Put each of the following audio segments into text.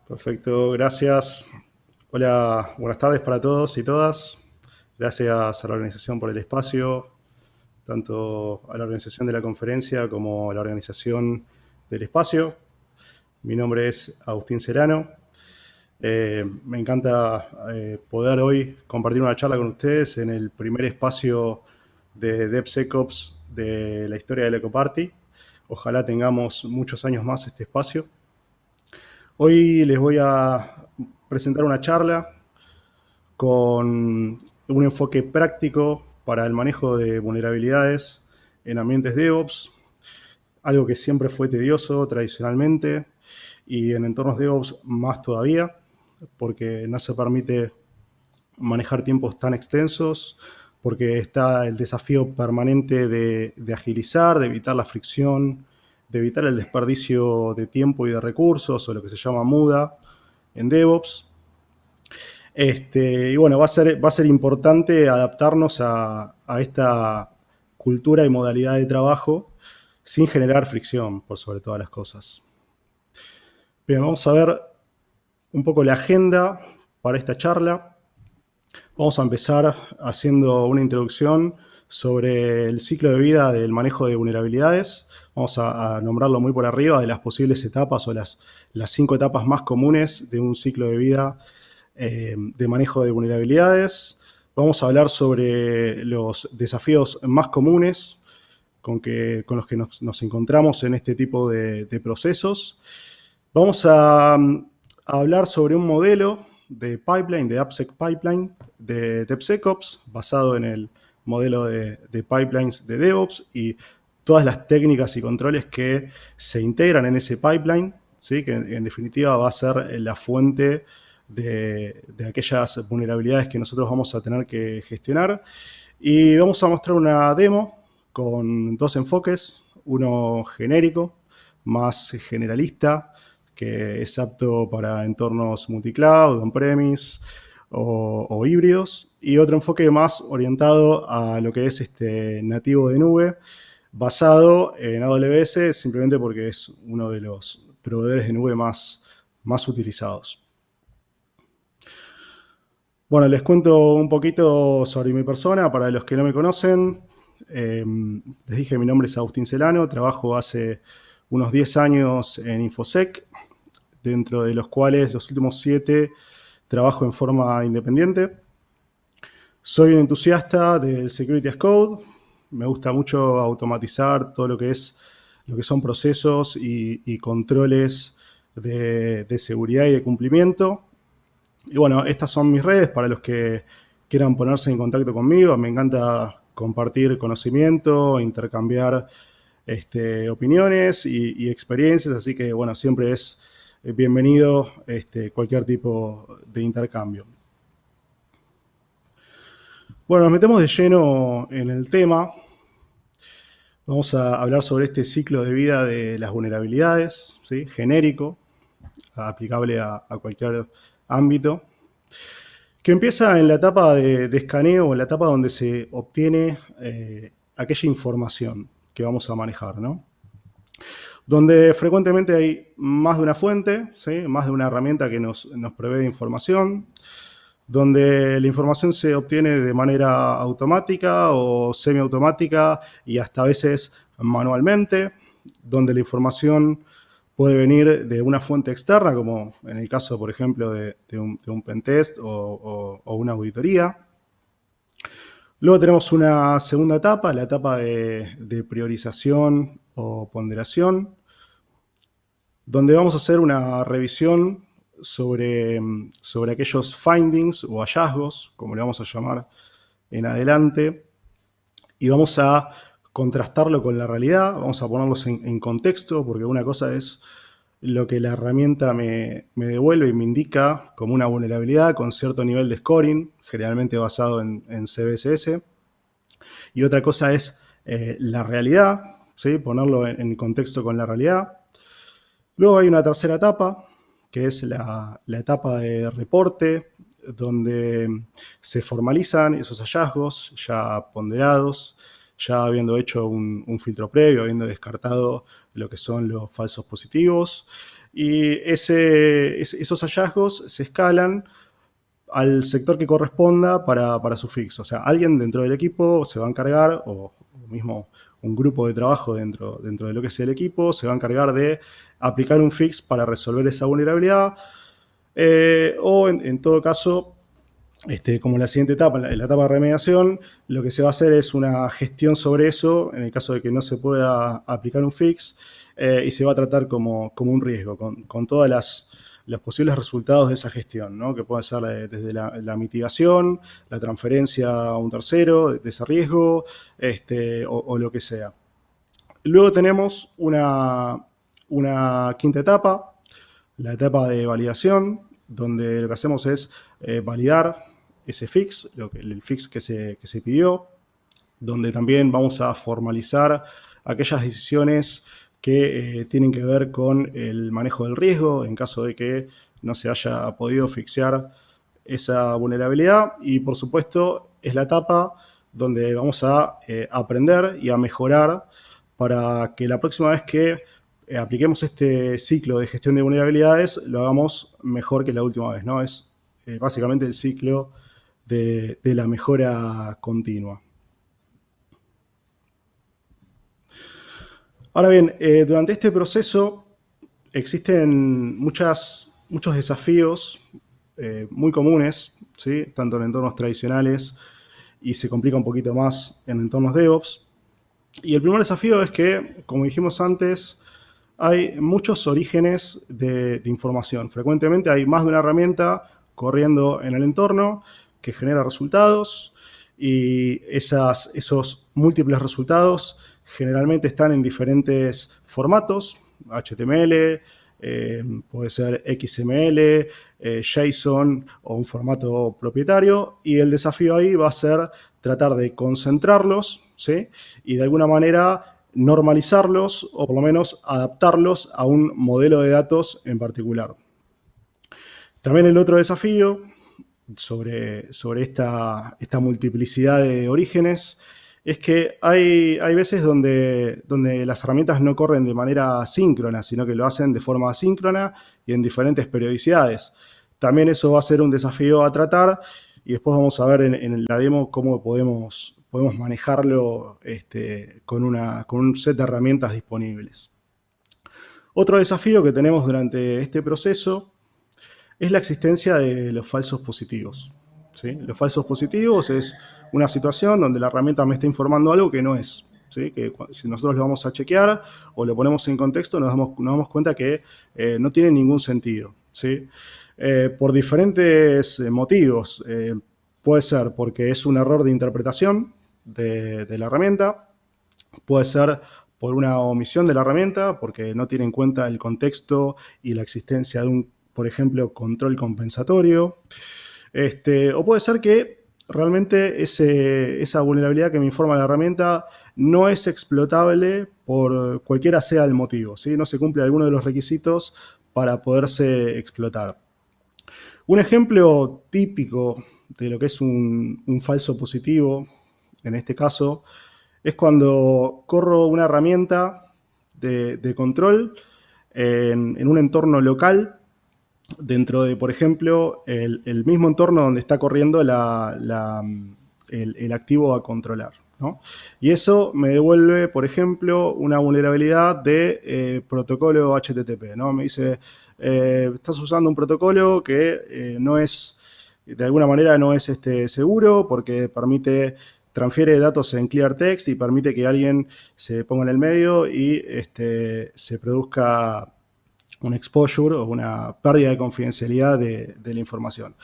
Perfecto, gracias. Hola, buenas tardes para todos y todas. Gracias a la organización por el espacio, tanto a la organización de la conferencia como a la organización del espacio. Mi nombre es Agustín Serrano. Me encanta poder hoy compartir una charla con ustedes en el primer espacio de DevSecOps de la historia del EcoParty. Ojalá tengamos muchos años más este espacio. Hoy les voy a presentar una charla con un enfoque práctico para el manejo de vulnerabilidades en ambientes DevOps, algo que siempre fue tedioso tradicionalmente y en entornos DevOps más todavía, porque no se permite manejar tiempos tan extensos, porque está el desafío permanente de agilizar, de evitar la fricción, de evitar el desperdicio de tiempo y de recursos, o lo que se llama muda en DevOps. Y bueno, va a ser importante adaptarnos a esta cultura y modalidad de trabajo sin generar fricción, por sobre todas las cosas. Bien, vamos a ver un poco la agenda para esta charla. Vamos a empezar haciendo una introducción sobre el ciclo de vida del manejo de vulnerabilidades. Vamos a nombrarlo muy por arriba de las posibles etapas o las 5 etapas más comunes de un ciclo de vida de manejo de vulnerabilidades. Vamos a hablar sobre los desafíos más comunes con los que nos encontramos en este tipo de procesos. Vamos a hablar sobre un modelo de pipeline, de AppSec Pipeline, de DevSecOps, basado en el modelo de pipelines de DevOps y todas las técnicas y controles que se integran en ese pipeline, ¿sí? Que en definitiva va a ser la fuente de aquellas vulnerabilidades que nosotros vamos a tener que gestionar. Y vamos a mostrar una demo con dos enfoques, uno genérico, más generalista, que es apto para entornos multicloud, on-premise o híbridos, y otro enfoque más orientado a lo que es nativo de nube, basado en AWS, simplemente porque es uno de los proveedores de nube más utilizados. Bueno, les cuento un poquito sobre mi persona, para los que no me conocen. Les dije, mi nombre es Agustín Celano, trabajo hace unos 10 años en InfoSec, dentro de los cuales los últimos 7 trabajo en forma independiente. Soy un entusiasta del Security as Code, me gusta mucho automatizar todo lo que son procesos y controles de seguridad y de cumplimiento. Y bueno, estas son mis redes para los que quieran ponerse en contacto conmigo. Me encanta compartir conocimiento, intercambiar opiniones y experiencias, así que bueno, siempre es bienvenido cualquier tipo de intercambio. Bueno, nos metemos de lleno en el tema. Vamos a hablar sobre este ciclo de vida de las vulnerabilidades, ¿sí? Genérico, aplicable a cualquier ámbito, que empieza en la etapa de escaneo, o en la etapa donde se obtiene aquella información que vamos a manejar, ¿no? Donde frecuentemente hay más de una fuente, ¿sí? Más de una herramienta que nos provee información, donde la información se obtiene de manera automática o semiautomática y hasta a veces manualmente, donde la información puede venir de una fuente externa, como en el caso, por ejemplo, de un pentest o una auditoría. Luego tenemos una segunda etapa, la etapa de priorización o ponderación, donde vamos a hacer una revisión sobre aquellos findings o hallazgos, como le vamos a llamar en adelante, y vamos a contrastarlo con la realidad, vamos a ponerlos en contexto, porque una cosa es lo que la herramienta me devuelve y me indica como una vulnerabilidad con cierto nivel de scoring, generalmente basado en CVSS, y otra cosa es la realidad, ¿sí? Ponerlo en contexto con la realidad. Luego hay una tercera etapa, que es la etapa de reporte, donde se formalizan esos hallazgos ya ponderados, ya habiendo hecho un filtro previo, habiendo descartado lo que son los falsos positivos. Y esos hallazgos se escalan al sector que corresponda para su fix. O sea, alguien dentro del equipo se va a encargar, o mismo un grupo de trabajo dentro de lo que sea el equipo, se va a encargar de aplicar un fix para resolver esa vulnerabilidad. O en todo caso, como la siguiente etapa, en la etapa de remediación, lo que se va a hacer es una gestión sobre eso, en el caso de que no se pueda aplicar un fix, y se va a tratar como un riesgo, con todos los posibles resultados de esa gestión, ¿no? Que pueden ser desde la mitigación, la transferencia a un tercero de ese riesgo, o lo que sea. Luego tenemos una quinta etapa, la etapa de validación, donde lo que hacemos es validar ese fix, el fix que se pidió, donde también vamos a formalizar aquellas decisiones que tienen que ver con el manejo del riesgo en caso de que no se haya podido fixear esa vulnerabilidad. Y por supuesto es la etapa donde vamos a aprender y a mejorar para que la próxima vez que apliquemos este ciclo de gestión de vulnerabilidades lo hagamos mejor que la última vez, ¿no? Es básicamente el ciclo de la mejora continua. Ahora bien, durante este proceso existen muchos desafíos muy comunes, ¿sí? Tanto en entornos tradicionales y se complica un poquito más en entornos DevOps. Y el primer desafío es que, como dijimos antes, hay muchos orígenes de información. Frecuentemente hay más de una herramienta corriendo en el entorno que genera resultados y esos múltiples resultados generalmente están en diferentes formatos, HTML, puede ser XML, JSON o un formato propietario, y el desafío ahí va a ser tratar de concentrarlos, ¿sí? Y de alguna manera normalizarlos o por lo menos adaptarlos a un modelo de datos en particular. También el otro desafío sobre esta multiplicidad de orígenes es que hay veces donde las herramientas no corren de manera síncrona, sino que lo hacen de forma asíncrona y en diferentes periodicidades. También eso va a ser un desafío a tratar y después vamos a ver en la demo cómo podemos manejarlo con un set de herramientas disponibles. Otro desafío que tenemos durante este proceso es la existencia de los falsos positivos, ¿sí? Los falsos positivos es una situación donde la herramienta me está informando algo que no es, ¿sí? Que si nosotros lo vamos a chequear o lo ponemos en contexto, nos damos cuenta que no tiene ningún sentido, ¿sí? Por diferentes motivos. Puede ser porque es un error de interpretación de la herramienta, puede ser por una omisión de la herramienta, porque no tiene en cuenta el contexto y la existencia de un, por ejemplo, control compensatorio. O puede ser que realmente esa vulnerabilidad que me informa la herramienta no es explotable por cualquiera sea el motivo, ¿sí? No se cumple alguno de los requisitos para poderse explotar. Un ejemplo típico de lo que es un falso positivo, en este caso, es cuando corro una herramienta de control en un entorno local dentro de, por ejemplo, el mismo entorno donde está corriendo el activo a controlar, ¿no? Y eso me devuelve, por ejemplo, una vulnerabilidad de protocolo HTTP, ¿no? Me dice, estás usando un protocolo que no es, de alguna manera no es seguro porque transfiere datos en clear text y permite que alguien se ponga en el medio y se produzca un exposure o una pérdida de confidencialidad de la información.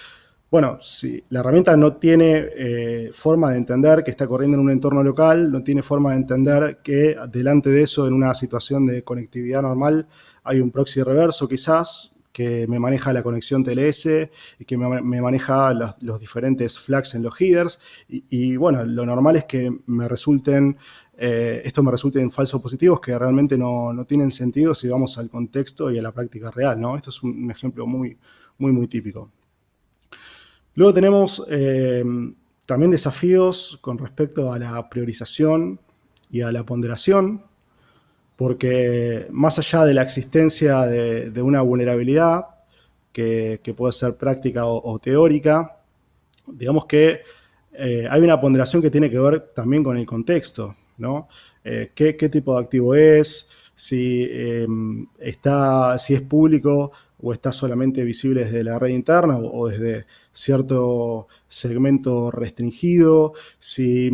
Bueno, si la herramienta no tiene forma de entender que está corriendo en un entorno local, no tiene forma de entender que delante de eso, en una situación de conectividad normal, hay un proxy reverso quizás que me maneja la conexión TLS y que me maneja los diferentes flags en los headers. Y bueno, lo normal es que esto me resulte en falsos positivos que realmente no tienen sentido si vamos al contexto y a la práctica real, ¿no? Esto es un ejemplo muy, muy, muy típico. Luego tenemos también desafíos con respecto a la priorización y a la ponderación, porque más allá de la existencia de una vulnerabilidad, que puede ser práctica o teórica, digamos que hay una ponderación que tiene que ver también con el contexto, ¿no? ¿Qué tipo de activo es? Si es público o está solamente visible desde la red interna o desde cierto segmento restringido, si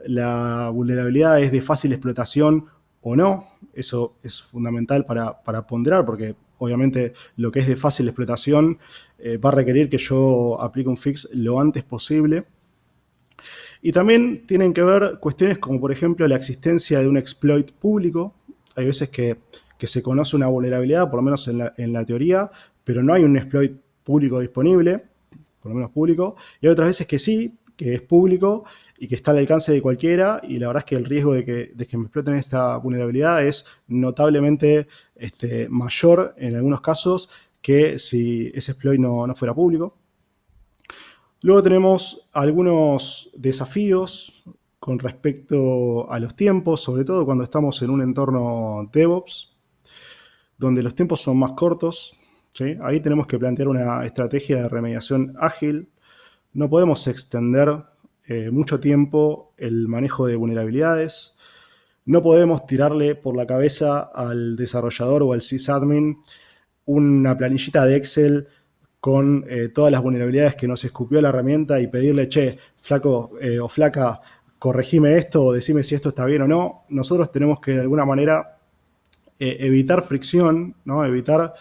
la vulnerabilidad es de fácil explotación o no. Eso es fundamental para ponderar, porque obviamente lo que es de fácil explotación va a requerir que yo aplique un fix lo antes posible. Y también tienen que ver cuestiones como, por ejemplo, la existencia de un exploit público. Hay veces que se conoce una vulnerabilidad, por lo menos en la teoría, pero no hay un exploit público disponible, por lo menos público. Y hay otras veces que sí, que es público y que está al alcance de cualquiera. Y la verdad es que el riesgo de que me exploten esta vulnerabilidad es notablemente mayor en algunos casos que si ese exploit no fuera público. Luego tenemos algunos desafíos con respecto a los tiempos, sobre todo cuando estamos en un entorno DevOps, donde los tiempos son más cortos. ¿Sí? Ahí tenemos que plantear una estrategia de remediación ágil. No podemos extender mucho tiempo el manejo de vulnerabilidades. No podemos tirarle por la cabeza al desarrollador o al sysadmin una planillita de Excel con todas las vulnerabilidades que nos escupió la herramienta y pedirle, che, flaco o flaca, corregime esto o decime si esto está bien o no. Nosotros tenemos que de alguna manera evitar fricción, ¿no? Evitar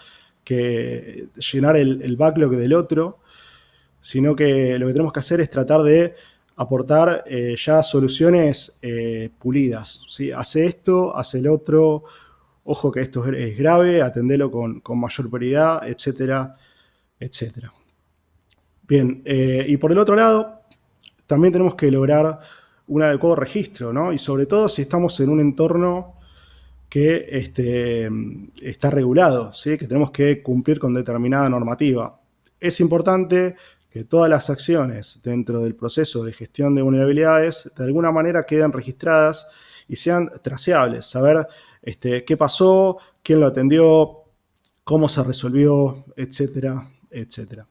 que llenar el backlog del otro, sino que lo que tenemos que hacer es tratar de aportar ya soluciones pulidas. ¿Sí? Hace esto, hace el otro, ojo que esto es grave, atendelo con mayor prioridad, etcétera, etcétera. Bien, y por el otro lado, también tenemos que lograr un adecuado registro, ¿no? Y sobre todo si estamos en un entorno que está regulado, ¿sí? Que tenemos que cumplir con determinada normativa. Es importante que todas las acciones dentro del proceso de gestión de vulnerabilidades de alguna manera queden registradas y sean traceables, saber qué pasó, quién lo atendió, cómo se resolvió, etcétera, etcétera.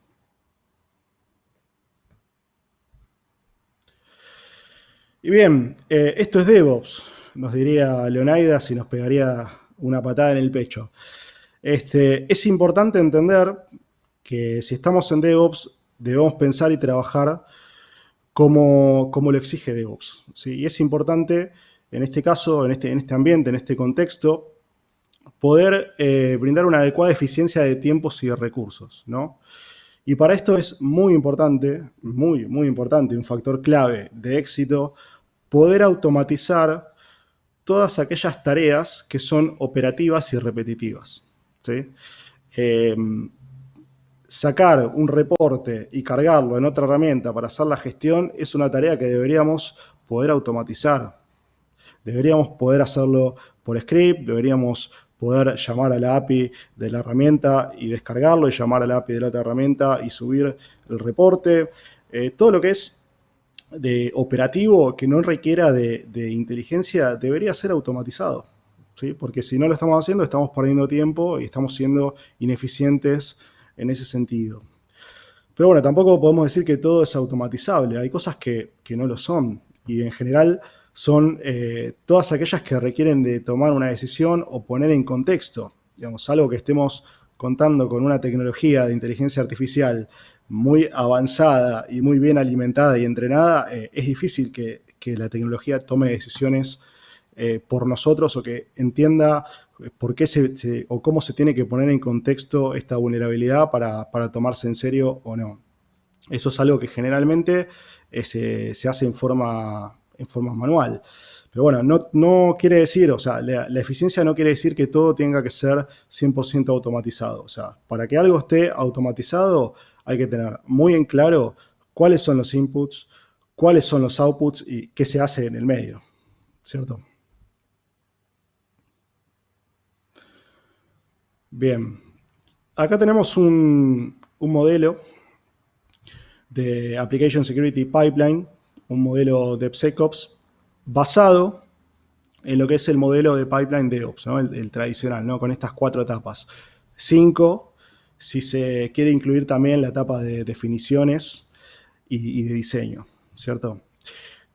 Y bien, esto es DevOps, nos diría Leonidas y nos pegaría una patada en el pecho. Es importante entender que si estamos en DevOps debemos pensar y trabajar como lo exige DevOps. ¿Sí? Y es importante en este caso, en este ambiente, en este contexto, poder brindar una adecuada eficiencia de tiempos y de recursos, ¿no? Y para esto es muy importante, muy importante, un factor clave de éxito, poder automatizar todas aquellas tareas que son operativas y repetitivas. ¿Sí? Sacar un reporte y cargarlo en otra herramienta para hacer la gestión es una tarea que deberíamos poder automatizar. Deberíamos poder hacerlo por script, deberíamos poder llamar a la API de la herramienta y descargarlo y llamar a la API de la otra herramienta y subir el reporte. Todo lo que es de operativo que no requiera de inteligencia debería ser automatizado. ¿Sí? Porque si no lo estamos haciendo, estamos perdiendo tiempo y estamos siendo ineficientes en ese sentido. Pero bueno, tampoco podemos decir que todo es automatizable. Hay cosas que no lo son. Y en general son todas aquellas que requieren de tomar una decisión o poner en contexto. Digamos, algo que estemos contando con una tecnología de inteligencia artificial muy avanzada y muy bien alimentada y entrenada, es difícil que la tecnología tome decisiones por nosotros o que entienda por qué o cómo se tiene que poner en contexto esta vulnerabilidad para tomarse en serio o no. Eso es algo que generalmente se hace en forma manual. Pero bueno, no quiere decir, o sea, la eficiencia no quiere decir que todo tenga que ser 100% automatizado. O sea, para que algo esté automatizado hay que tener muy en claro cuáles son los inputs, cuáles son los outputs y qué se hace en el medio, ¿cierto? Bien, acá tenemos un modelo de Application Security Pipeline, un modelo DevSecOps basado en lo que es el modelo de pipeline DevOps, ¿no? El tradicional, ¿no? Con estas 4 etapas. 5, si se quiere incluir también la etapa de definiciones y de diseño, ¿cierto?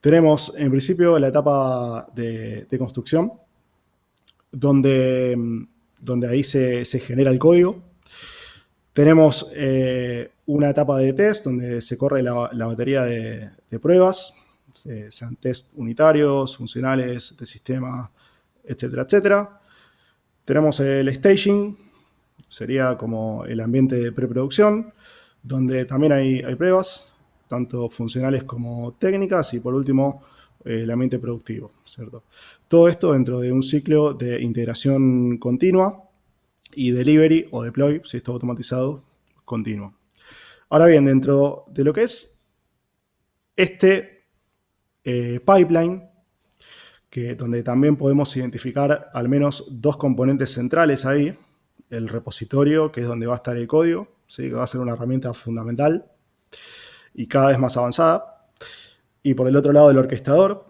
Tenemos en principio la etapa de construcción, donde ahí se genera el código. Tenemos una etapa de test donde se corre la batería de pruebas, sean test unitarios, funcionales, de sistema, etcétera, etcétera. Tenemos el staging, sería como el ambiente de preproducción, donde también hay pruebas, tanto funcionales como técnicas, y por último, el ambiente productivo, ¿cierto? Todo esto dentro de un ciclo de integración continua y delivery o deploy, si está automatizado, continuo. Ahora bien, dentro de lo que es este pipeline, donde también podemos identificar al menos 2 componentes centrales ahí, el repositorio, que es donde va a estar el código, ¿sí? Que va a ser una herramienta fundamental y cada vez más avanzada. Y por el otro lado, el orquestador,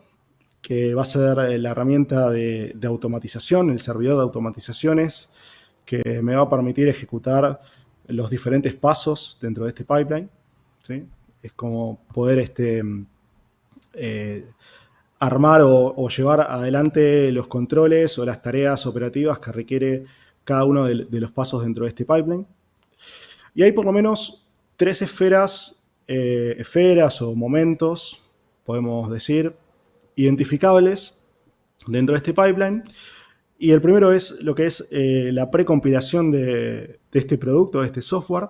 que va a ser la herramienta de automatización, el servidor de automatizaciones, que me va a permitir ejecutar los diferentes pasos dentro de este pipeline, ¿sí? Es como poder armar o llevar adelante los controles o las tareas operativas que requiere cada uno de los pasos dentro de este pipeline. Y hay por lo menos 3 esferas o momentos, podemos decir, identificables dentro de este pipeline. Y el primero es lo que es la precompilación de este producto, de este software,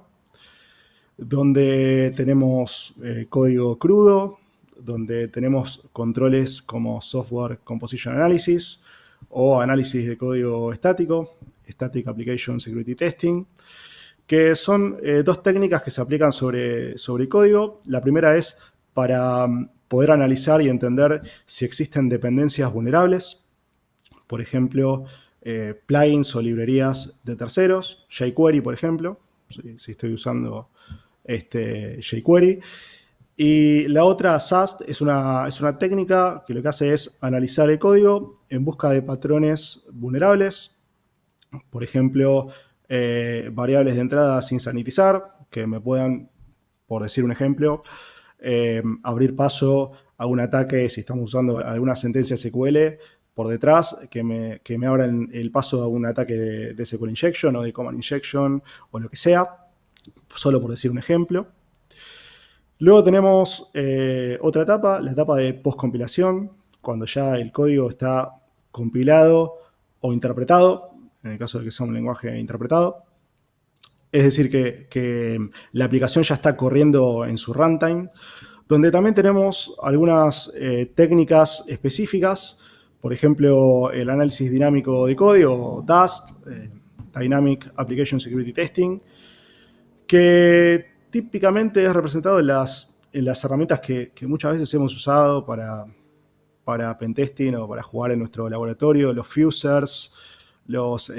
donde tenemos código crudo, donde tenemos controles como Software Composition Analysis o análisis de código estático, Static Application Security Testing, que son 2 técnicas que se aplican sobre código. La primera es para poder analizar y entender si existen dependencias vulnerables, por ejemplo, plugins o librerías de terceros, jQuery, por ejemplo, si estoy usando jQuery. Y la otra, SAST, es una técnica que lo que hace es analizar el código en busca de patrones vulnerables, por ejemplo, variables de entrada sin sanitizar, que me puedan, por decir un ejemplo, abrir paso a un ataque si estamos usando alguna sentencia SQL por detrás, que me abran el paso a un ataque de SQL injection o de command injection o lo que sea, solo por decir un ejemplo. Luego tenemos otra etapa, la etapa de postcompilación, cuando ya el código está compilado o interpretado, en el caso de que sea un lenguaje interpretado. Es decir, que la aplicación ya está corriendo en su runtime, donde también tenemos algunas técnicas específicas, por ejemplo, el análisis dinámico de código, DAST, Dynamic Application Security Testing, que típicamente es representado en las herramientas que muchas veces hemos usado para pentesting o para jugar en nuestro laboratorio, los fusers, los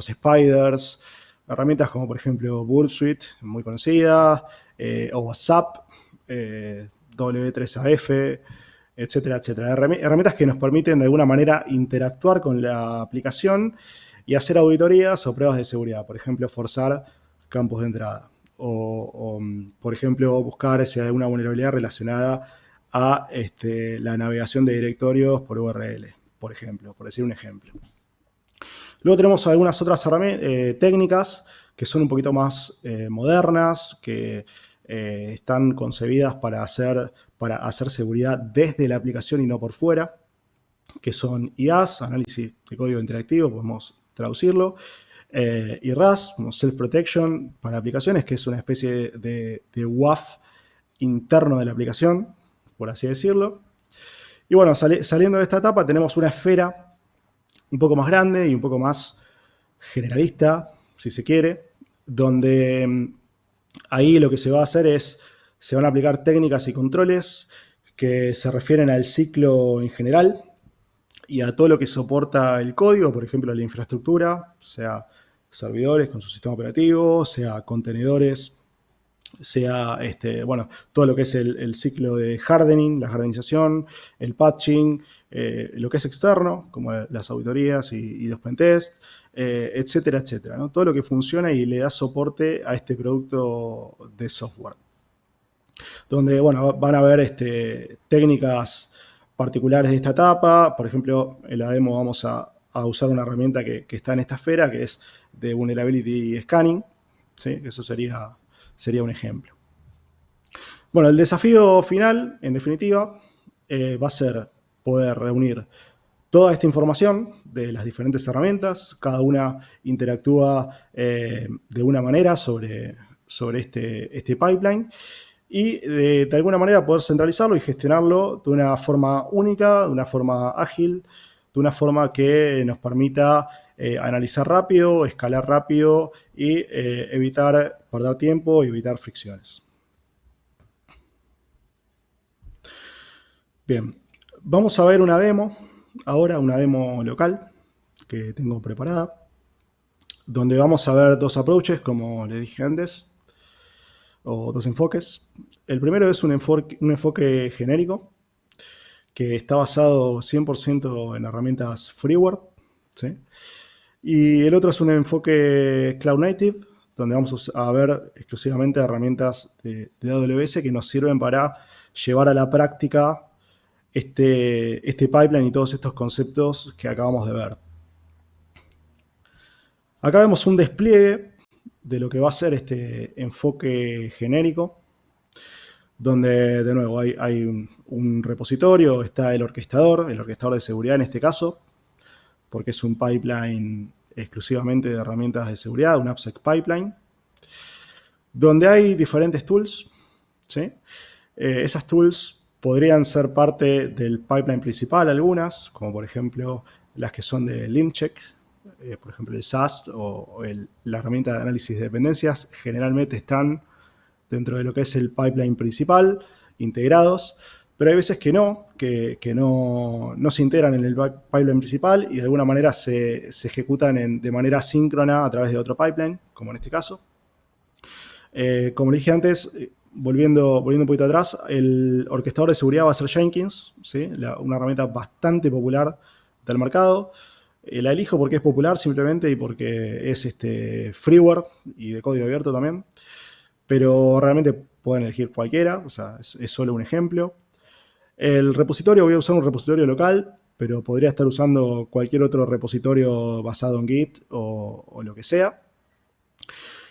spiders, herramientas como por ejemplo Burp Suite, muy conocida, o WhatsApp, W3AF, etcétera, etcétera. Herramientas que nos permiten de alguna manera interactuar con la aplicación y hacer auditorías o pruebas de seguridad. Por ejemplo, forzar campos de entrada. O por ejemplo, buscar si hay alguna vulnerabilidad relacionada a la navegación de directorios por URL, por ejemplo, por decir un ejemplo. Luego tenemos algunas otras técnicas que son un poquito más modernas, que están concebidas para hacer seguridad desde la aplicación y no por fuera, que son IaaS, análisis de código interactivo, podemos traducirlo, y RAS, como Self Protection para aplicaciones, que es una especie de WAF interno de la aplicación, por así decirlo. Y bueno, saliendo de esta etapa tenemos una esfera un poco más grande y un poco más generalista, si se quiere, donde ahí lo que se va a hacer es, se van a aplicar técnicas y controles que se refieren al ciclo en general y a todo lo que soporta el código, por ejemplo, la infraestructura, sea servidores con su sistema operativo, sea contenedores sea bueno, todo lo que es el ciclo de hardening, la jardinización, el patching, lo que es externo, como las auditorías y los pentests, etcétera, etcétera, ¿no? Todo lo que funciona y le da soporte a este producto de software. Donde, bueno, van a ver técnicas particulares de esta etapa. Por ejemplo, en la demo vamos a usar una herramienta que está en esta esfera, que es de Vulnerability Scanning, ¿sí? Eso sería un ejemplo. Bueno, el desafío final, en definitiva, va a ser poder reunir toda esta información de las diferentes herramientas. Cada una interactúa de una manera sobre este pipeline y de alguna manera poder centralizarlo y gestionarlo de una forma única, de una forma ágil, de una forma que nos permita analizar rápido, escalar rápido y evitar perder tiempo y evitar fricciones. Bien, vamos a ver una demo, ahora una demo local que tengo preparada, donde vamos a ver dos approaches, como les dije antes, o dos enfoques. El primero es un enfoque genérico, que está basado 100% en herramientas freeware, ¿sí? Y el otro es un enfoque cloud native, donde vamos a ver exclusivamente herramientas de AWS que nos sirven para llevar a la práctica este pipeline y todos estos conceptos que acabamos de ver. Acá vemos un despliegue de lo que va a ser este enfoque genérico, donde de nuevo hay un repositorio, está el orquestador de seguridad en este caso, porque es un pipeline exclusivamente de herramientas de seguridad, un AppSec pipeline, donde hay diferentes tools, ¿sí? Esas tools podrían ser parte del pipeline principal, algunas, como por ejemplo las que son de LimCheck, por ejemplo el SAST o la herramienta de análisis de dependencias, generalmente están dentro de lo que es el pipeline principal, integrados, pero hay veces que no se integran en el pipeline principal y de alguna manera se ejecutan de manera síncrona a través de otro pipeline, como en este caso. Como le dije antes, volviendo un poquito atrás, el orquestador de seguridad va a ser Jenkins, ¿sí? Una herramienta bastante popular del mercado. La elijo porque es popular simplemente y porque es freeware y de código abierto también. Pero realmente pueden elegir cualquiera, o sea, es solo un ejemplo. El repositorio, voy a usar un repositorio local, pero podría estar usando cualquier otro repositorio basado en Git o lo que sea.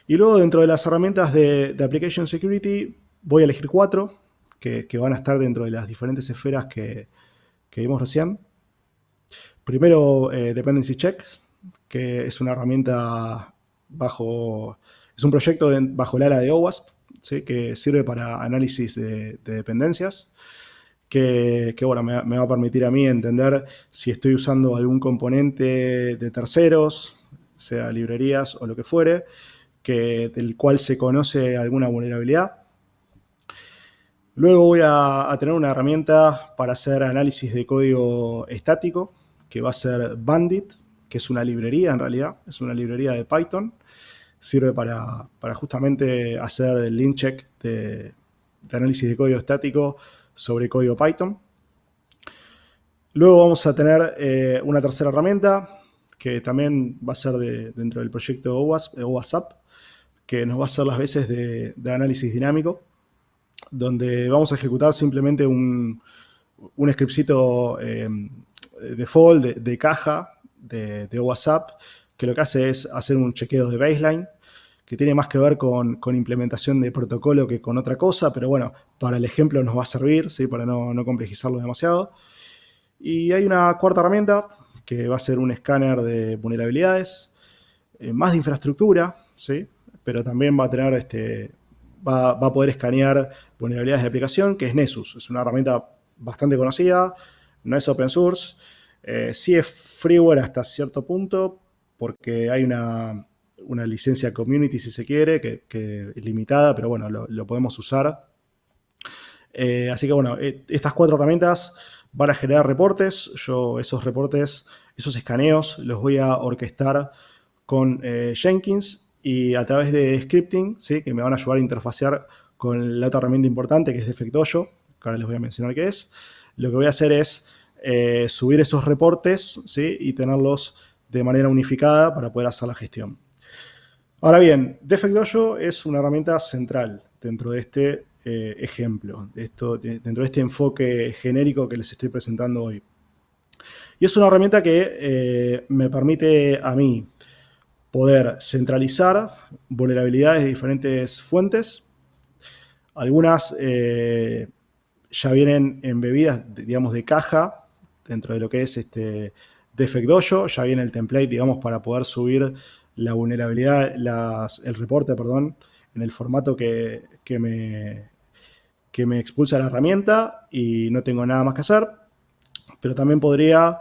Y luego dentro de las herramientas de Application Security voy a elegir 4 que van a estar dentro de las diferentes esferas que vimos recién. Primero, Dependency Check, que es una herramienta es un proyecto bajo el ala de OWASP, ¿sí? Que sirve para análisis de dependencias, que bueno, me va a permitir a mí entender si estoy usando algún componente de terceros, sea librerías o lo que fuere, del cual se conoce alguna vulnerabilidad. Luego voy a tener una herramienta para hacer análisis de código estático, que va a ser Bandit, que es una librería en realidad, es una librería de Python. Sirve para justamente hacer el link check de análisis de código estático sobre código Python. Luego vamos a tener una tercera herramienta, que también va a ser dentro del proyecto OWASP, que nos va a hacer las veces de análisis dinámico, donde vamos a ejecutar simplemente un scriptcito default de caja de WhatsApp, que lo que hace es hacer un chequeo de baseline, que tiene más que ver con implementación de protocolo que con otra cosa, pero bueno, para el ejemplo nos va a servir, ¿sí? Para no complejizarlo demasiado. Y hay una cuarta herramienta, que va a ser un escáner de vulnerabilidades, más de infraestructura, ¿sí? Pero también va a tener va a poder escanear vulnerabilidades de aplicación, que es Nessus. Es una herramienta bastante conocida, no es open source, sí es freeware hasta cierto punto, porque hay una licencia community, si se quiere, que es limitada, pero bueno, lo podemos usar. Así que bueno, estas 4 herramientas van a generar reportes. Yo esos escaneos, los voy a orquestar con Jenkins y a través de scripting, ¿sí? Que me van a ayudar a interfacear con la otra herramienta importante que es Defect Dojo, que ahora les voy a mencionar qué es. Lo que voy a hacer es subir esos reportes, ¿sí? Y tenerlos de manera unificada para poder hacer la gestión. Ahora bien, Defect Dojo es una herramienta central dentro de este ejemplo, dentro de este enfoque genérico que les estoy presentando hoy. Y es una herramienta que me permite a mí poder centralizar vulnerabilidades de diferentes fuentes. Algunas ya vienen embebidas, digamos, de caja dentro de lo que es Defect Dojo. Ya viene el template, digamos, para poder subir la vulnerabilidad, el reporte, perdón, en el formato que me expulsa la herramienta y no tengo nada más que hacer. Pero también podría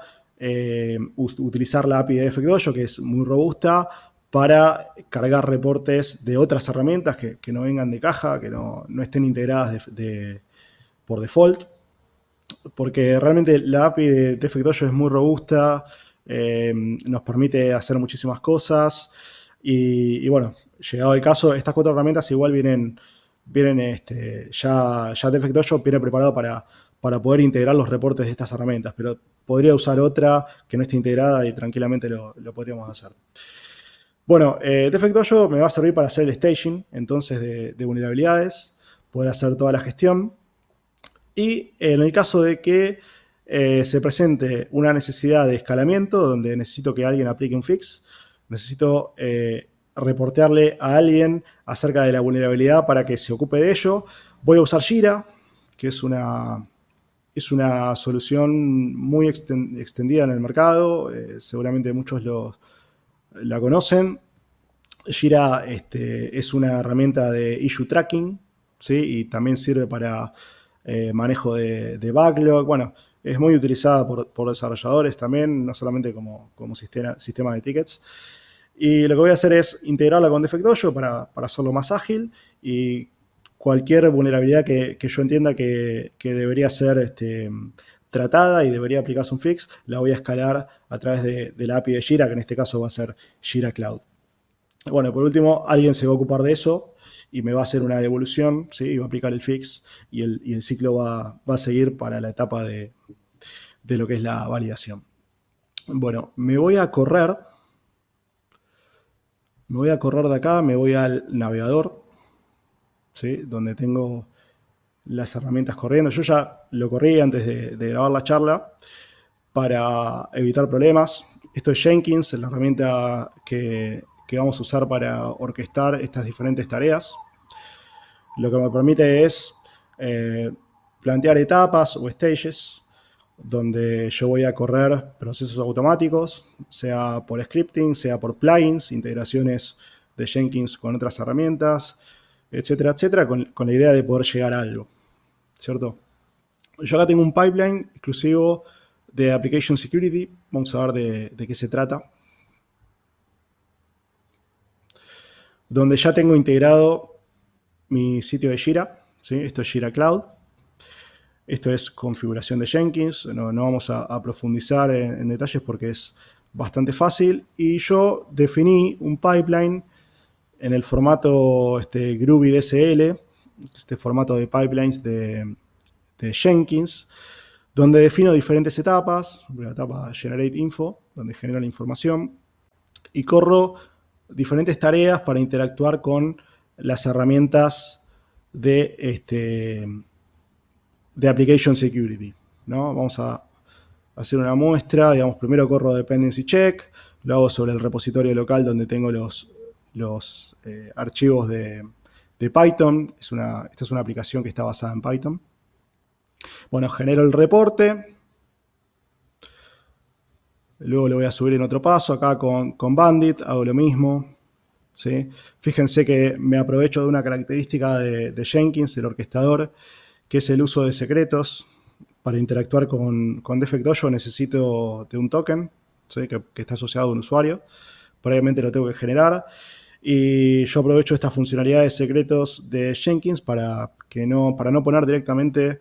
utilizar la API de Defect Dojo, que es muy robusta, para cargar reportes de otras herramientas que no vengan de caja, que no estén integradas por default, porque realmente la API de Defect Dojo es muy robusta, nos permite hacer muchísimas cosas y bueno, llegado el caso, estas 4 herramientas igual vienen ya Defect Dojo viene preparado para poder integrar los reportes de estas herramientas, pero podría usar otra que no esté integrada y tranquilamente lo podríamos hacer. Bueno, Defect Dojo me va a servir para hacer el staging, entonces, de vulnerabilidades, poder hacer toda la gestión. Y en el caso de que se presente una necesidad de escalamiento, donde necesito que alguien aplique un fix, necesito reportearle a alguien acerca de la vulnerabilidad para que se ocupe de ello, voy a usar Jira, que es una solución muy extendida en el mercado, seguramente muchos la conocen. Jira es una herramienta de issue tracking, ¿sí? Y también sirve para manejo de backlog. Bueno, es muy utilizada por desarrolladores también, no solamente como sistema de tickets. Y lo que voy a hacer es integrarla con Defect Dojo para hacerlo más ágil y cualquier vulnerabilidad que yo entienda que debería ser tratada y debería aplicarse un fix, la voy a escalar a través de la API de Jira, que en este caso va a ser Jira Cloud. Bueno, por último, alguien se va a ocupar de eso y me va a hacer una devolución, ¿sí? Y va a aplicar el fix y el ciclo va a seguir para la etapa de lo que es la validación. Bueno, me voy a correr de acá, me voy al navegador, ¿sí? Donde tengo las herramientas corriendo. Yo ya lo corrí antes de grabar la charla para evitar problemas. Esto es Jenkins, la herramienta que vamos a usar para orquestar estas diferentes tareas. Lo que me permite es plantear etapas o stages donde yo voy a correr procesos automáticos, sea por scripting, sea por plugins, integraciones de Jenkins con otras herramientas, etcétera, etcétera, con la idea de poder llegar a algo, ¿cierto? Yo acá tengo un pipeline exclusivo de Application Security. Vamos a ver de qué se trata. Donde ya tengo integrado mi sitio de Jira, ¿sí? Esto es Jira Cloud. Esto es configuración de Jenkins. No vamos a profundizar en detalles porque es bastante fácil. Y yo definí un pipeline en el formato Groovy DSL, este formato de pipelines de Jenkins, donde defino diferentes etapas. La etapa Generate Info, donde genero la información, y corro diferentes tareas para interactuar con las herramientas de Application Security, ¿no? Vamos a hacer una muestra. Digamos, primero corro Dependency Check, lo hago sobre el repositorio local donde tengo los archivos de Python. Esta es una aplicación que está basada en Python. Bueno, genero el reporte. Luego lo voy a subir en otro paso. Acá con Bandit hago lo mismo, ¿sí? Fíjense que me aprovecho de una característica de Jenkins, el orquestador, que es el uso de secretos. Para interactuar con Defect Dojo necesito de un token, ¿sí? que está asociado a un usuario. Previamente lo tengo que generar. Y yo aprovecho estas funcionalidades secretos de Jenkins para no poner directamente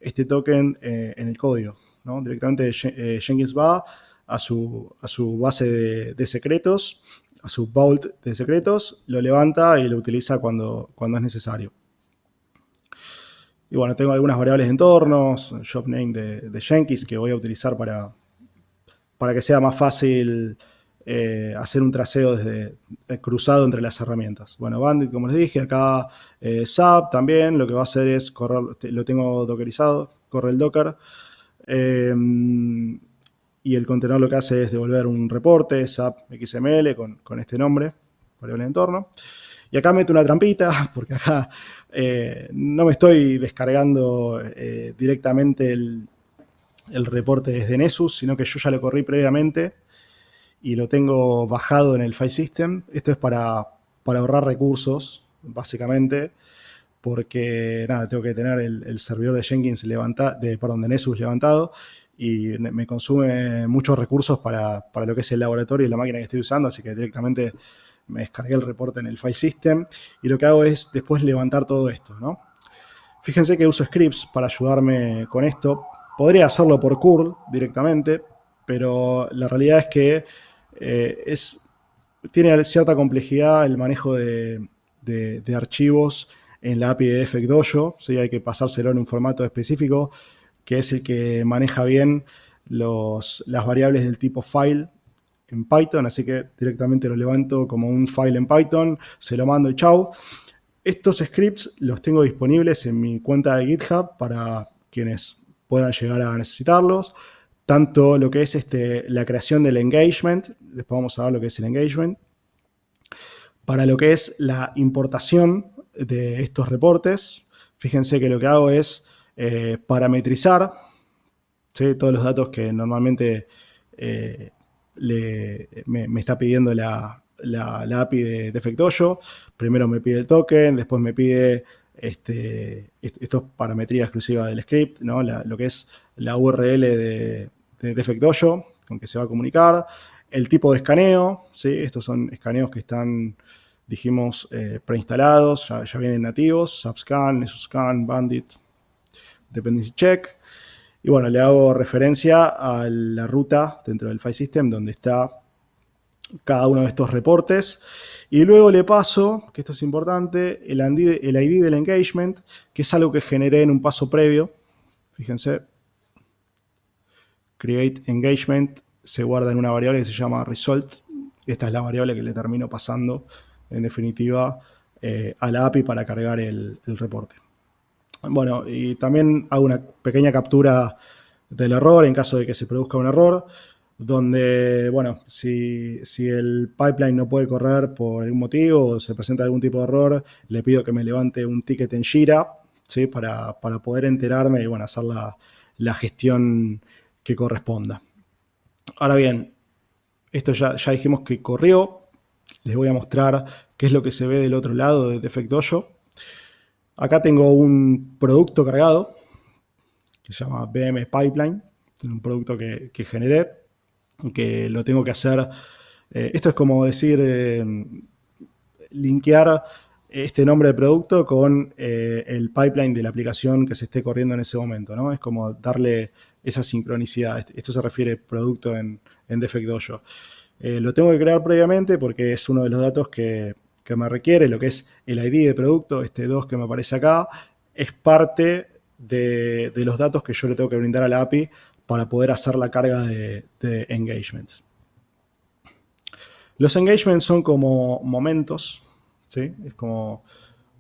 este token en el código, ¿no? Directamente Jenkins va a su base de secretos a su vault de secretos, lo levanta y lo utiliza cuando es necesario. Y bueno, tengo algunas variables de entornos, job name de Jenkins que voy a utilizar para que sea más fácil hacer un traceo cruzado entre las herramientas. Bueno, Bandit, como les dije, acá SAP también, lo que va a hacer es correr, lo tengo dockerizado, corre el Docker. Y el contenedor lo que hace es devolver un reporte, SAP XML, con este nombre, variable de entorno. Y acá meto una trampita, porque acá no me estoy descargando directamente el reporte desde Nessus, sino que yo ya lo corrí previamente y lo tengo bajado en el file system. Esto es para ahorrar recursos, básicamente, porque nada, tengo que tener el servidor de Jenkins de Nessus levantado y me consume muchos recursos para lo que es el laboratorio y la máquina que estoy usando, así que directamente me descargué el reporte en el file system y lo que hago es después levantar todo esto, ¿no? Fíjense que uso scripts para ayudarme con esto. Podría hacerlo por curl directamente, pero la realidad es que tiene cierta complejidad el manejo de archivos en la API de Defect Dojo. ¿Sí? Hay que pasárselo en un formato específico, que es el que maneja bien las variables del tipo file en Python, así que directamente lo levanto como un file en Python, se lo mando y chau. Estos scripts los tengo disponibles en mi cuenta de GitHub para quienes puedan llegar a necesitarlos. Tanto lo que es la creación del engagement, después vamos a ver lo que es el engagement, para lo que es la importación de estos reportes. Fíjense que lo que hago es parametrizar, ¿sí? Todos los datos que normalmente me está pidiendo la API de Defect Dojo. Primero me pide el token, después me pide esto es parametría exclusiva del script, ¿no? Lo que es la URL de Defect Dojo con que se va a comunicar. El tipo de escaneo, ¿sí? Estos son escaneos que están, dijimos, preinstalados, ya vienen nativos, Subscan, Nesuscan, Bandit, Dependency Check. Y bueno, le hago referencia a la ruta dentro del file system donde está cada uno de estos reportes. Y luego le paso, que esto es importante, el ID del engagement, que es algo que generé en un paso previo. Fíjense, create engagement se guarda en una variable que se llama result. Esta es la variable que le termino pasando, en definitiva, a la API para cargar el reporte. Bueno, y también hago una pequeña captura del error en caso de que se produzca un error, donde, bueno, si el pipeline no puede correr por algún motivo o se presenta algún tipo de error, le pido que me levante un ticket en Jira, ¿sí? Para poder enterarme y, bueno, hacer la gestión que corresponda. Ahora bien, esto ya dijimos que corrió. Les voy a mostrar qué es lo que se ve del otro lado de Defect Dojo. Acá tengo un producto cargado que se llama BM Pipeline, un producto que generé, que lo tengo que hacer. Esto es como decir, linkear este nombre de producto con el pipeline de la aplicación que se esté corriendo en ese momento, ¿no? Es como darle esa sincronicidad. Esto se refiere a producto en Defect Dojo. Lo tengo que crear previamente porque es uno de los datos que me requiere, lo que es el ID de producto, este 2 que me aparece acá, es parte de los datos que yo le tengo que brindar a la API para poder hacer la carga de engagements. Los engagements son como momentos, ¿sí? Es como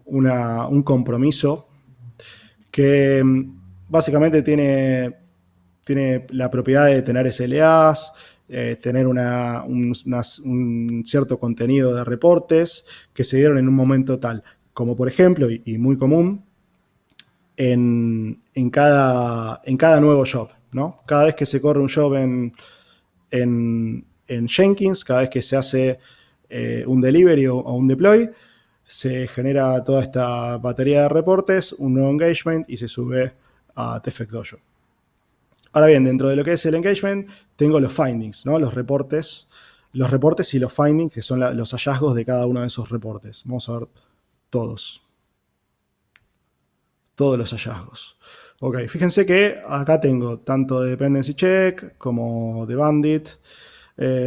un compromiso que básicamente tiene la propiedad de tener SLAs, tener un cierto contenido de reportes que se dieron en un momento tal, como por ejemplo, y muy común, en cada nuevo job, ¿no? Cada vez que se corre un job en Jenkins, cada vez que se hace un delivery o un deploy, se genera toda esta batería de reportes, un nuevo engagement y se sube a Defect Dojo. Ahora bien, dentro de lo que es el engagement, tengo los findings, ¿no? Los reportes y los findings, que son los hallazgos de cada uno de esos reportes. Vamos a ver todos los hallazgos. Ok, fíjense que acá tengo tanto de Dependency Check como de Bandit.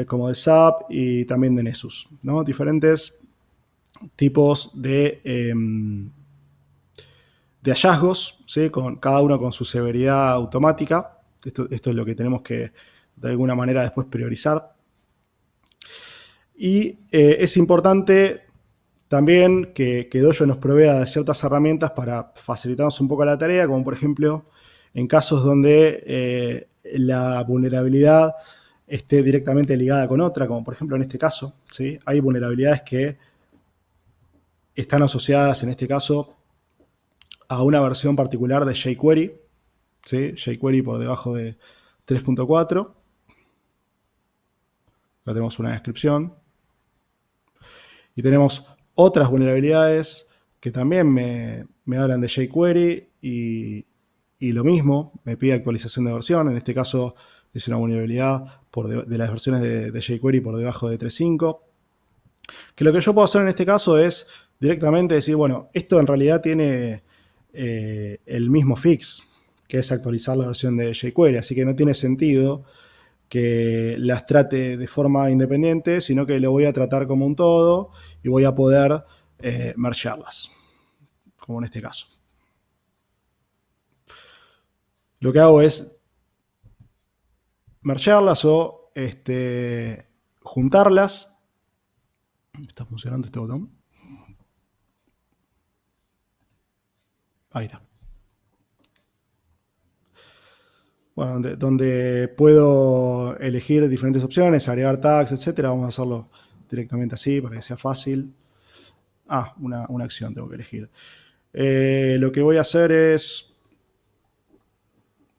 como de SAP y también de Nessus, ¿no? Diferentes tipos de hallazgos, ¿sí? Cada uno con su severidad automática. Esto es lo que tenemos que, de alguna manera, después priorizar. Y es importante también que Dojo nos provea de ciertas herramientas para facilitarnos un poco la tarea, como por ejemplo en casos donde la vulnerabilidad esté directamente ligada con otra, como por ejemplo en este caso, ¿sí? Hay vulnerabilidades que están asociadas en este caso a una versión particular de jQuery, ¿sí? jQuery por debajo de 3.4. Acá tenemos una descripción. Y tenemos otras vulnerabilidades que también me hablan de jQuery y lo mismo, me pide actualización de versión. En este caso es una vulnerabilidad de las versiones de jQuery por debajo de 3.5. Que lo que yo puedo hacer en este caso es directamente decir, bueno, esto en realidad tiene el mismo fix, que es actualizar la versión de jQuery, así que no tiene sentido que las trate de forma independiente, sino que lo voy a tratar como un todo y voy a poder mergearlas, como en este caso. Lo que hago es mergearlas o juntarlas. ¿Está funcionando este botón? Ahí está. Bueno, donde puedo elegir diferentes opciones, agregar tags, etcétera. Vamos a hacerlo directamente así para que sea fácil. Una acción tengo que elegir. Lo que voy a hacer es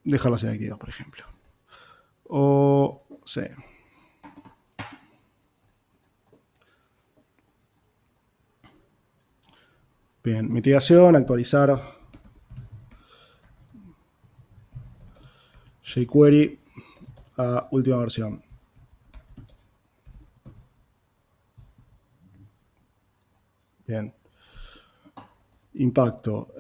dejarlas inactivas, por ejemplo. O sí. Bien, mitigación, actualizar jQuery a última versión. Bien. Impacto.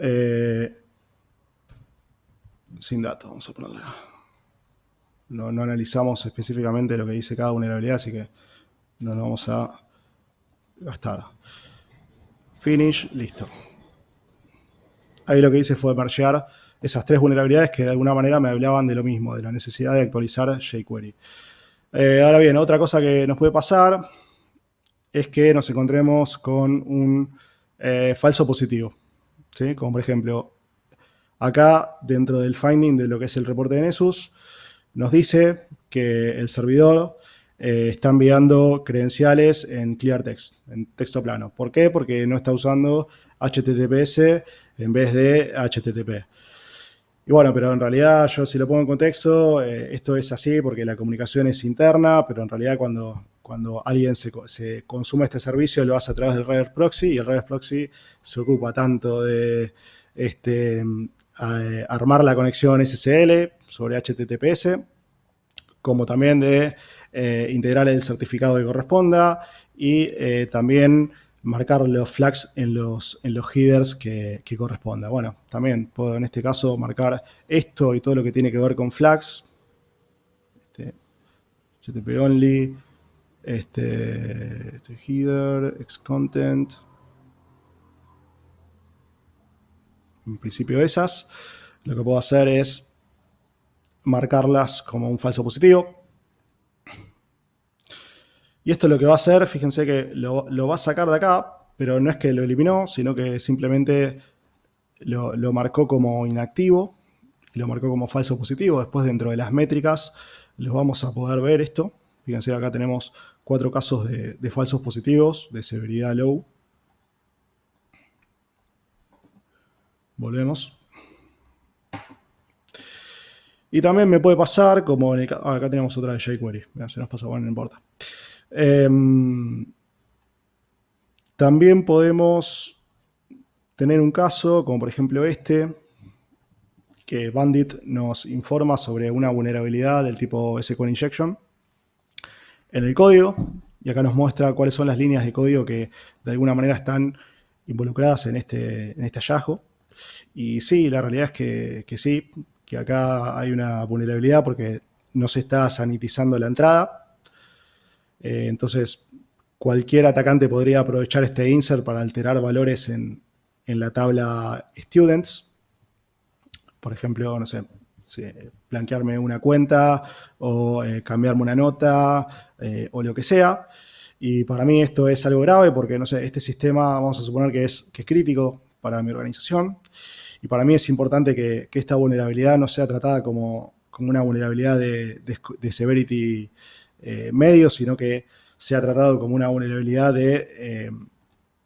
Sin datos, vamos a ponerle. No analizamos específicamente lo que dice cada vulnerabilidad, así que no nos vamos a gastar. Finish, listo. Ahí lo que hice fue mergear esas tres vulnerabilidades que de alguna manera me hablaban de lo mismo, de la necesidad de actualizar jQuery. Ahora bien, otra cosa que nos puede pasar es que nos encontremos con un falso positivo, ¿sí? Como por ejemplo, acá dentro del finding de lo que es el reporte de Nessus, nos dice que el servidor está enviando credenciales en clear text, en texto plano. ¿Por qué? Porque no está usando HTTPS en vez de HTTP. Y bueno, pero en realidad yo si lo pongo en contexto, esto es así porque la comunicación es interna, pero en realidad cuando alguien se consume este servicio lo hace a través del reverse proxy y el reverse proxy se ocupa tanto de armar la conexión SSL sobre HTTPS, como también de integrar el certificado que corresponda y también marcar los flags en los headers que corresponda. Bueno, también puedo en este caso marcar esto y todo lo que tiene que ver con flags. HTTP only, header, xcontent. En principio esas. Lo que puedo hacer es marcarlas como un falso positivo. Y esto lo que va a hacer, fíjense que lo va a sacar de acá, pero no es que lo eliminó, sino que simplemente lo marcó como inactivo y lo marcó como falso positivo. Después dentro de las métricas los vamos a poder ver esto. Fíjense que acá tenemos 4 casos de falsos positivos de severidad low. Volvemos. Y también me puede pasar, como en el caso, acá tenemos otra de jQuery. Se nos pasó, bueno, no importa. También podemos tener un caso, como por ejemplo este, que Bandit nos informa sobre una vulnerabilidad del tipo SQL Injection en el código, y acá nos muestra cuáles son las líneas de código que de alguna manera están involucradas en este hallazgo. Y sí, la realidad es que sí, que acá hay una vulnerabilidad porque no se está sanitizando la entrada. Entonces, cualquier atacante podría aprovechar este insert para alterar valores en la tabla students. Por ejemplo, no sé, blanquearme una cuenta o cambiarme una nota o lo que sea. Y para mí esto es algo grave porque, no sé, este sistema vamos a suponer que es crítico para mi organización. Y para mí es importante que esta vulnerabilidad no sea tratada como una vulnerabilidad de severity medio, sino que sea tratado como una vulnerabilidad de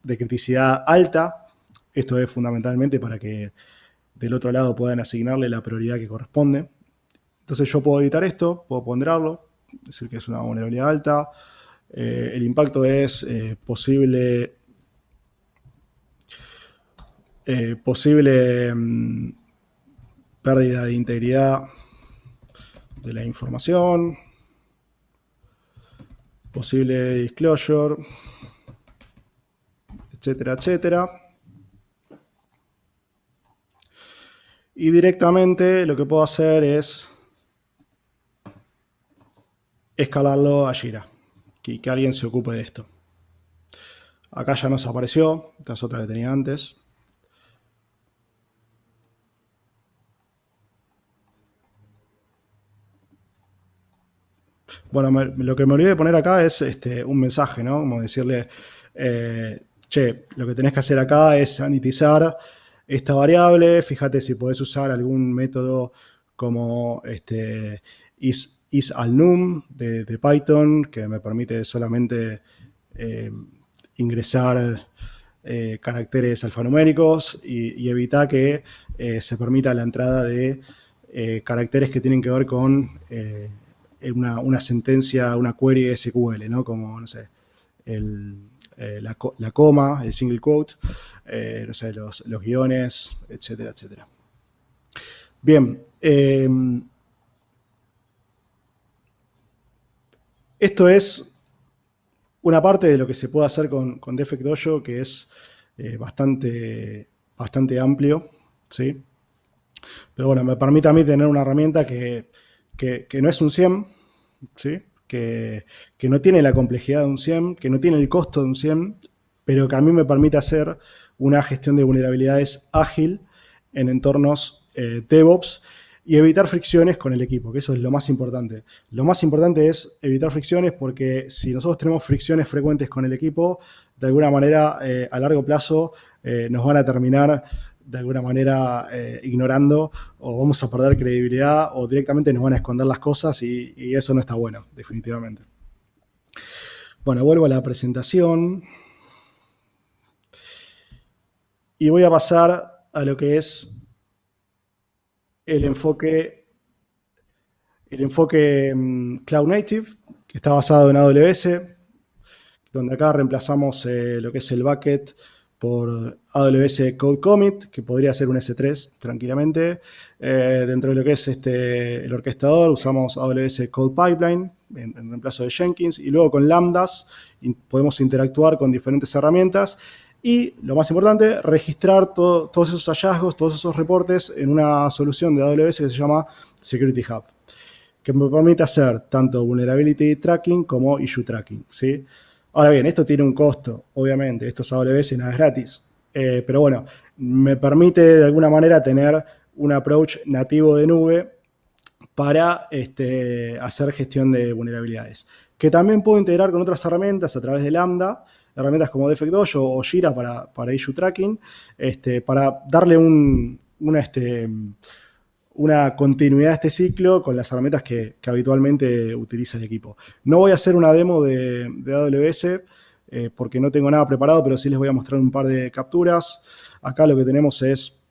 criticidad alta. Esto es fundamentalmente para que del otro lado puedan asignarle la prioridad que corresponde. Entonces yo puedo editar esto, puedo ponderarlo, decir que es una vulnerabilidad alta. El impacto es posible pérdida de integridad de la información, posible disclosure, etcétera, etcétera. Y directamente lo que puedo hacer es escalarlo a Jira, que alguien se ocupe de esto. Acá ya nos apareció, esta es otra que tenía antes. Bueno, lo que me olvidé de poner acá es un mensaje, ¿no? Como decirle, che, lo que tenés que hacer acá es sanitizar esta variable, fíjate si podés usar algún método como is_al_num de Python, que me permite solamente ingresar caracteres alfanuméricos y evitar que se permita la entrada de caracteres que tienen que ver con una sentencia, una query SQL, ¿no? Como, no sé, la coma, el single quote, no sé, los guiones, etcétera, etcétera. Bien, esto es una parte de lo que se puede hacer con Defect Dojo, que es bastante amplio, ¿sí? Pero bueno, me permite a mí tener una herramienta que no es un SIEM, ¿sí? Que no tiene la complejidad de un SIEM, que no tiene el costo de un SIEM, pero que a mí me permite hacer una gestión de vulnerabilidades ágil en entornos DevOps y evitar fricciones con el equipo, que eso es lo más importante. Lo más importante es evitar fricciones porque si nosotros tenemos fricciones frecuentes con el equipo, de alguna manera a largo plazo nos van a terminar de alguna manera ignorando o vamos a perder credibilidad o directamente nos van a esconder las cosas y eso no está bueno, definitivamente. Bueno, vuelvo a la presentación y voy a pasar a lo que es el enfoque Cloud Native, que está basado en AWS, donde acá reemplazamos lo que es el bucket por AWS Code Commit, que podría ser un S3 tranquilamente. Dentro de lo que es el orquestador usamos AWS Code Pipeline en reemplazo de Jenkins y luego con Lambdas podemos interactuar con diferentes herramientas y, lo más importante, registrar todos esos hallazgos, todos esos reportes en una solución de AWS que se llama Security Hub, que me permite hacer tanto vulnerability tracking como issue tracking, ¿sí? Ahora bien, esto tiene un costo, obviamente, esto es AWS, nada es gratis, pero bueno, me permite de alguna manera tener un approach nativo de nube para hacer gestión de vulnerabilidades, que también puedo integrar con otras herramientas a través de Lambda, herramientas como Defect Dojo o Jira para issue tracking, para darle una continuidad a este ciclo con las herramientas que habitualmente utiliza el equipo. No voy a hacer una demo de AWS porque no tengo nada preparado, pero sí les voy a mostrar un par de capturas. Acá lo que tenemos es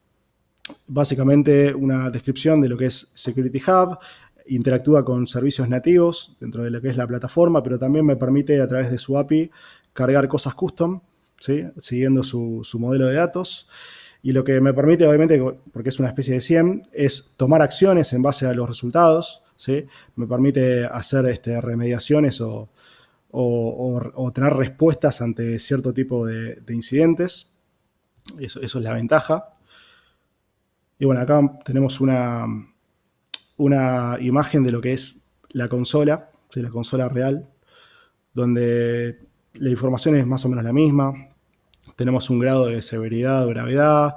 básicamente una descripción de lo que es Security Hub, interactúa con servicios nativos dentro de lo que es la plataforma, pero también me permite a través de su API cargar cosas custom, ¿sí? Siguiendo su modelo de datos. Y lo que me permite, obviamente, porque es una especie de SIEM, es tomar acciones en base a los resultados, ¿sí? Me permite hacer remediaciones o tener respuestas ante cierto tipo de incidentes. Eso es la ventaja. Y bueno, acá tenemos una imagen de lo que es la consola, ¿sí? La consola real, donde la información es más o menos la misma. Tenemos un grado de severidad o gravedad,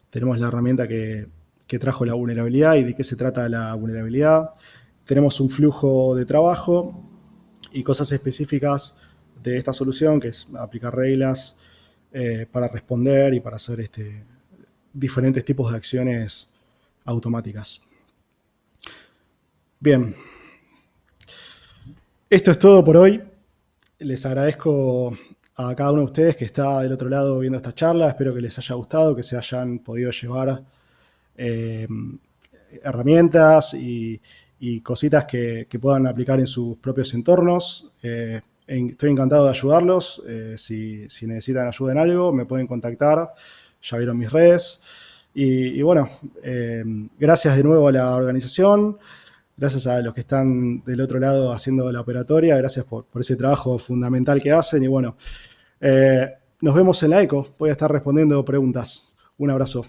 tenemos la herramienta que trajo la vulnerabilidad y de qué se trata la vulnerabilidad. Tenemos un flujo de trabajo y cosas específicas de esta solución, que es aplicar reglas para responder y para hacer diferentes tipos de acciones automáticas. Bien, esto es todo por hoy. Les agradezco a cada uno de ustedes que está del otro lado viendo esta charla. Espero que les haya gustado, que se hayan podido llevar herramientas y cositas que puedan aplicar en sus propios entornos. Estoy encantado de ayudarlos. Si necesitan ayuda en algo, me pueden contactar. Ya vieron mis redes. Y bueno, gracias de nuevo a la organización. Gracias a los que están del otro lado haciendo la operatoria. Gracias por ese trabajo fundamental que hacen. Y bueno, nos vemos en la ECO. Voy a estar respondiendo preguntas. Un abrazo.